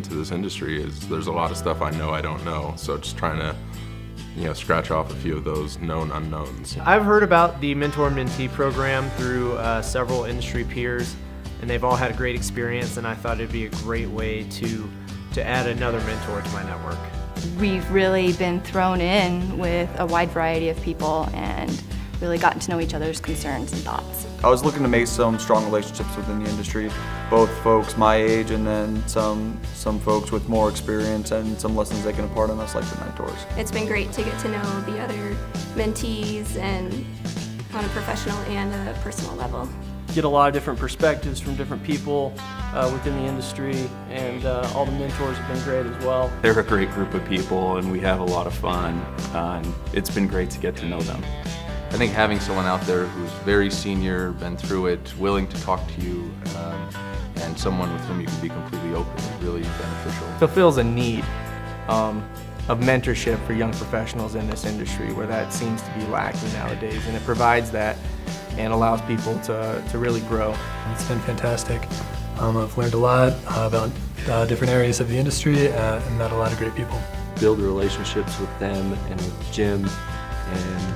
into this industry is there's a lot of stuff I know I don't know. So just trying to, scratch off a few of those known unknowns. I've heard about the mentor-mentee program through several industry peers, and they've all had a great experience, and I thought it'd be a great way to add another mentor to my network. We've really been thrown in with a wide variety of people and really gotten to know each other's concerns and thoughts. I was looking to make some strong relationships within the industry, both folks my age and then some folks with more experience and some lessons they can impart on us like the mentors. It's been great to get to know the other mentees and on a professional and a personal level. Get a lot of different perspectives from different people within the industry, and all the mentors have been great as well. They're a great group of people and we have a lot of fun, and it's been great to get to know them. I think having someone out there who's very senior, been through it, willing to talk to you, and someone with whom you can be completely open is really beneficial. Fulfills a need of mentorship for young professionals in this industry where that seems to be lacking nowadays, and it provides that and allows people to really grow. It's been fantastic. I've learned a lot about different areas of the industry and met a lot of great people. Build relationships with them and with Jim, and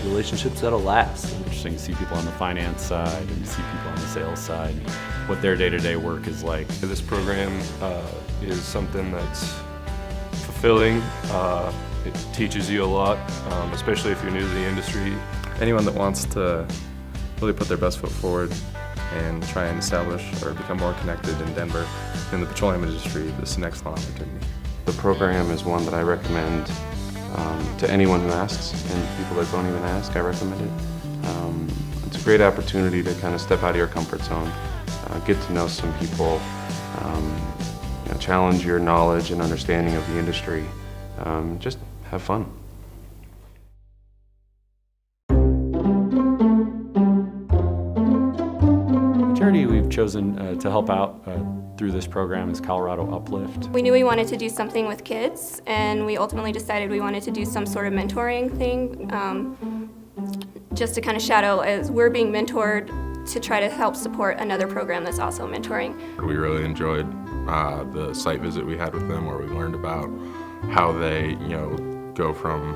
relationships that'll last. It's interesting to see people on the finance side and see people on the sales side, what their day-to-day work is like. This program is something that's fulfilling. It teaches you a lot, especially if you're new to the industry. Anyone that wants to really put their best foot forward and try and establish or become more connected in Denver in the petroleum industry, this is an excellent opportunity. The program is one that I recommend to anyone who asks, and people that don't even ask, I recommend it. It's a great opportunity to kind of step out of your comfort zone, get to know some people, challenge your knowledge and understanding of the industry, just have fun. The charity we've chosen to help out through this program is Colorado Uplift. We knew we wanted to do something with kids, and we ultimately decided we wanted to do some sort of mentoring thing, just to kind of shadow as we're being mentored to try to help support another program that's also mentoring. We really enjoyed the site visit we had with them, where we learned about how they, go from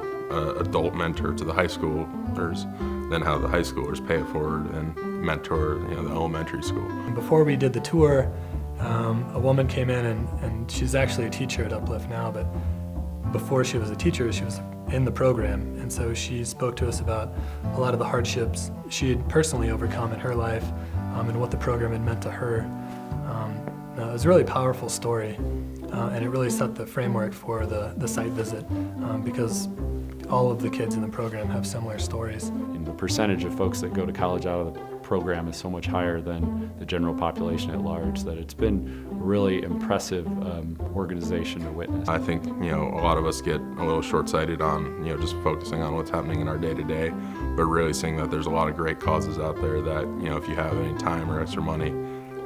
adult mentor to the high schoolers, then how the high schoolers pay it forward and mentor, the elementary school. Before we did the tour, a woman came in and she's actually a teacher at Uplift now, but before she was a teacher, she was in the program, and so she spoke to us about a lot of the hardships she had personally overcome in her life and what the program had meant to her. It was a really powerful story, and it really set the framework for the site visit because all of the kids in the program have similar stories. And the percentage of folks that go to college out of the program is so much higher than the general population at large that it's been a really impressive organization to witness. I think, a lot of us get a little short-sighted on, just focusing on what's happening in our day-to-day, but really seeing that there's a lot of great causes out there that, if you have any time or extra money,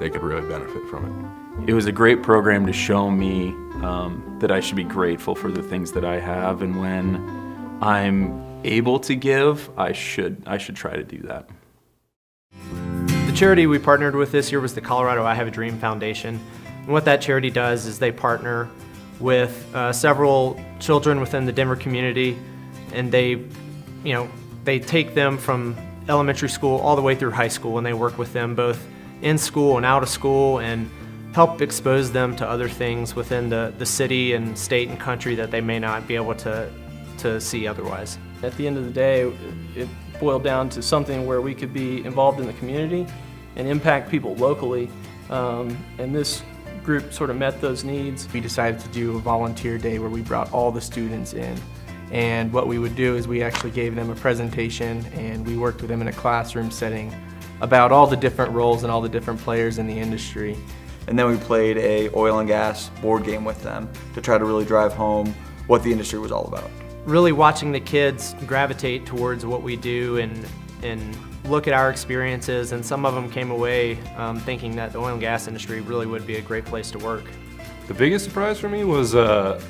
they could really benefit from it. It was a great program to show me that I should be grateful for the things that I have, and when I'm able to give, I should try to do that. The charity we partnered with this year was the Colorado I Have a Dream Foundation. And what that charity does is they partner with several children within the Denver community, and they take them from elementary school all the way through high school, and they work with them both in school and out of school and help expose them to other things within the city and state and country that they may not be able to see otherwise. At the end of the day, it boiled down to something where we could be involved in the community and impact people locally, and this group sort of met those needs. We decided to do a volunteer day where we brought all the students in, and what we would do is we actually gave them a presentation and we worked with them in a classroom setting about all the different roles and all the different players in the industry. And then we played a oil and gas board game with them to try to really drive home what the industry was all about. Really watching the kids gravitate towards what we do and look at our experiences, and some of them came away thinking that the oil and gas industry really would be a great place to work. The biggest surprise for me was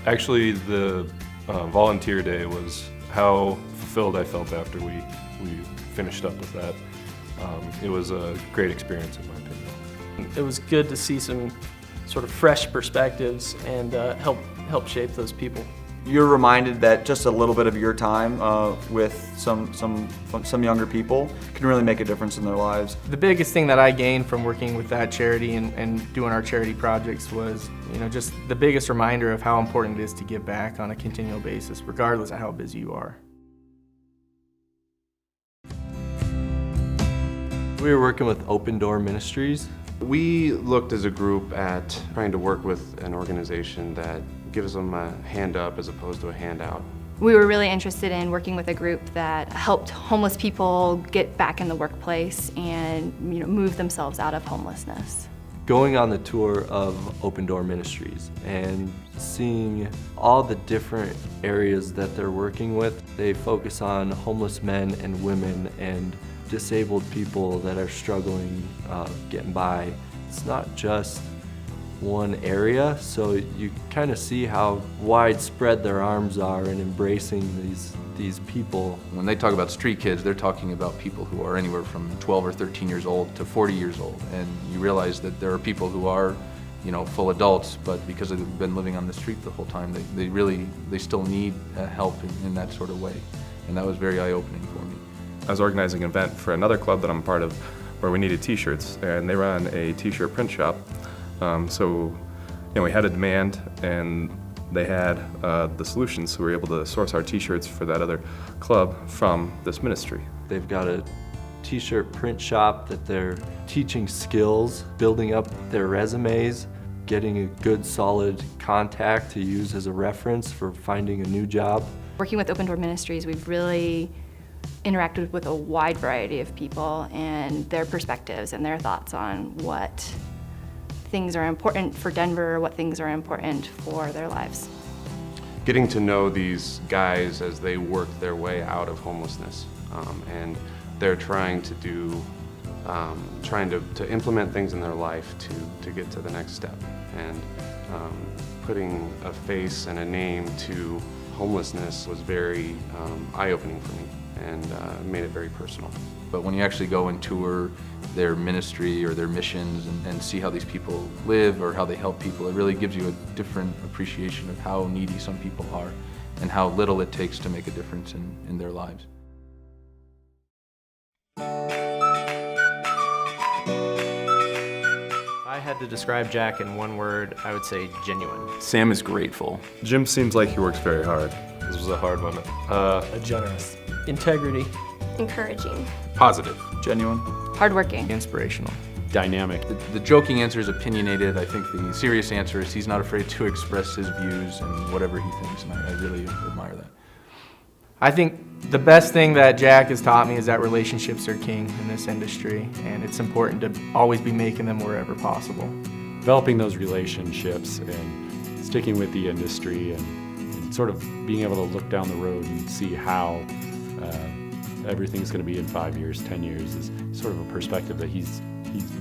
actually the volunteer day, was how fulfilled I felt after we finished up with that. It was a great experience in my opinion. It was good to see some sort of fresh perspectives and help shape those people. You're reminded that just a little bit of your time with some younger people can really make a difference in their lives. The biggest thing that I gained from working with that charity and doing our charity projects was, just the biggest reminder of how important it is to give back on a continual basis, regardless of how busy you are. We were working with Open Door Ministries. We looked as a group at trying to work with an organization that gives them a hand up as opposed to a handout. We were really interested in working with a group that helped homeless people get back in the workplace and move themselves out of homelessness. Going on the tour of Open Door Ministries and seeing all the different areas that they're working with. They focus on homeless men and women and disabled people that are struggling getting by. It's not just one area, so you kind of see how widespread their arms are in embracing these people. When they talk about street kids, they're talking about people who are anywhere from 12 or 13 years old to 40 years old. And you realize that there are people who are, full adults, but because they've been living on the street the whole time, they still need help in that sort of way. And that was very eye-opening for me. I was organizing an event for another club that I'm a part of where we needed t-shirts, and they run a t-shirt print shop. So we had a demand, and they had the solutions, so we were able to source our t-shirts for that other club from this ministry. They've got a t-shirt print shop that they're teaching skills, building up their resumes, getting a good solid contact to use as a reference for finding a new job. Working with Open Door Ministries, we've really interacted with a wide variety of people and their perspectives and their thoughts on what things are important for Denver, what things are important for their lives. Getting to know these guys as they work their way out of homelessness, and they're trying to do, trying to implement things in their life to get to the next step, and putting a face and a name to homelessness was very eye-opening for me, and made it very personal. But when you actually go and tour their ministry or their missions and see how these people live or how they help people, it really gives you a different appreciation of how needy some people are and how little it takes to make a difference in their lives. If I had to describe Jack in one word, I would say genuine. Sam is grateful. Jim seems like he works very hard. This was a hard one. Generous. Integrity. Encouraging. Positive. Genuine. Hardworking. Inspirational. Dynamic. The joking answer is opinionated. I think the serious answer is he's not afraid to express his views and whatever he thinks, and I really admire that. I think the best thing that Jack has taught me is that relationships are king in this industry, and it's important to always be making them wherever possible. Developing those relationships and sticking with the industry and sort of being able to look down the road and see how everything's going to be in 5 years, 10 years is sort of a perspective that he's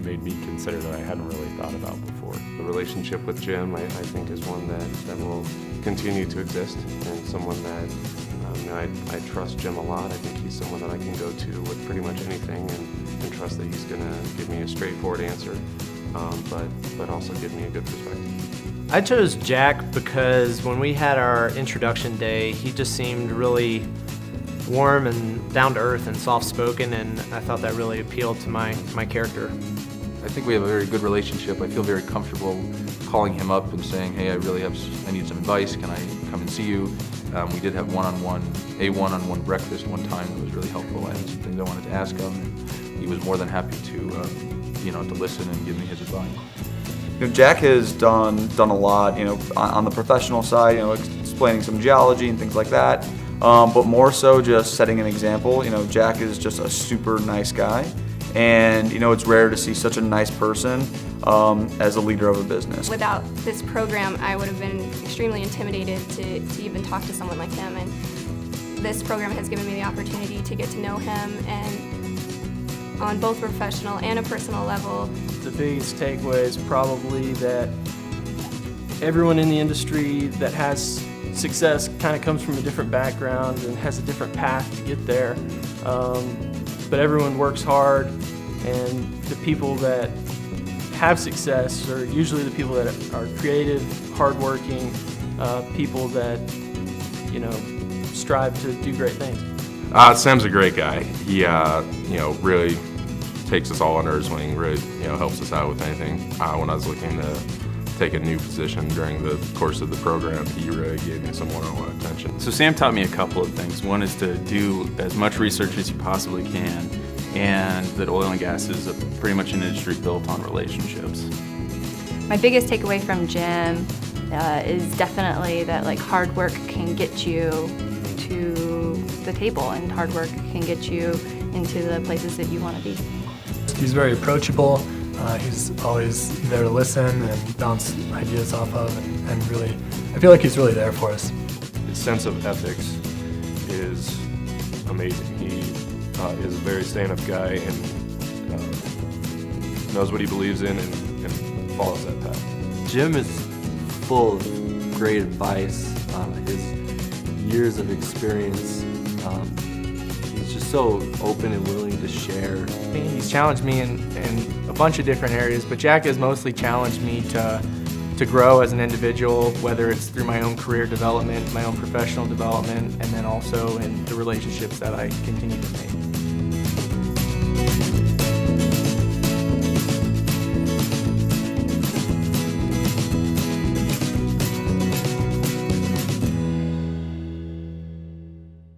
made me consider that I hadn't really thought about before. The relationship with Jim, I think, is one that will continue to exist, and someone that I trust Jim a lot. I think he's someone that I can go to with pretty much anything and trust that he's going to give me a straightforward answer, but also give me a good perspective. I chose Jack because when we had our introduction day, he just seemed really warm and down to earth and soft spoken, and I thought that really appealed to my character. I think we have a very good relationship. I feel very comfortable calling him up and saying, hey, I need some advice. Can I come and see you? We did have one-on-one breakfast one time that was really helpful. I had some things I wanted to ask him, and he was more than happy to listen and give me his advice. Jack has done a lot, on the professional side, explaining some geology and things like that. But more so just setting an example. Jack is just a super nice guy, and it's rare to see such a nice person as a leader of a business. Without this program, I would have been extremely intimidated to even talk to someone like him, and this program has given me the opportunity to get to know him, and on both a professional and a personal level. The biggest takeaway is probably that everyone in the industry that has success kind of comes from a different background and has a different path to get there. But everyone works hard, and the people that have success are usually the people that are creative, hardworking, people that, you know, strive to do great things. Sam's a great guy. He, you know, really takes us all under his wing, really, you know, helps us out with anything. When I was looking to take a new position during the course of the program, he really gave me some one-on-one attention. So Sam taught me a couple of things. One is to do as much research as you possibly can, and that oil and gas is pretty much an industry built on relationships. My biggest takeaway from Jim is definitely that like hard work can get you to the table, and hard work can get you into the places that you want to be. He's very approachable. He's always there to listen and bounce ideas off of, and really, I feel like he's really there for us. His sense of ethics is amazing. He is a very stand-up guy and knows what he believes in and follows that path. Jim is full of great advice. His years of experience, he's just so open and willing to share. He's challenged me in a bunch of different areas, but Jack has mostly challenged me to grow as an individual, whether it's through my own career development, my own professional development, and then also in the relationships that I continue to make.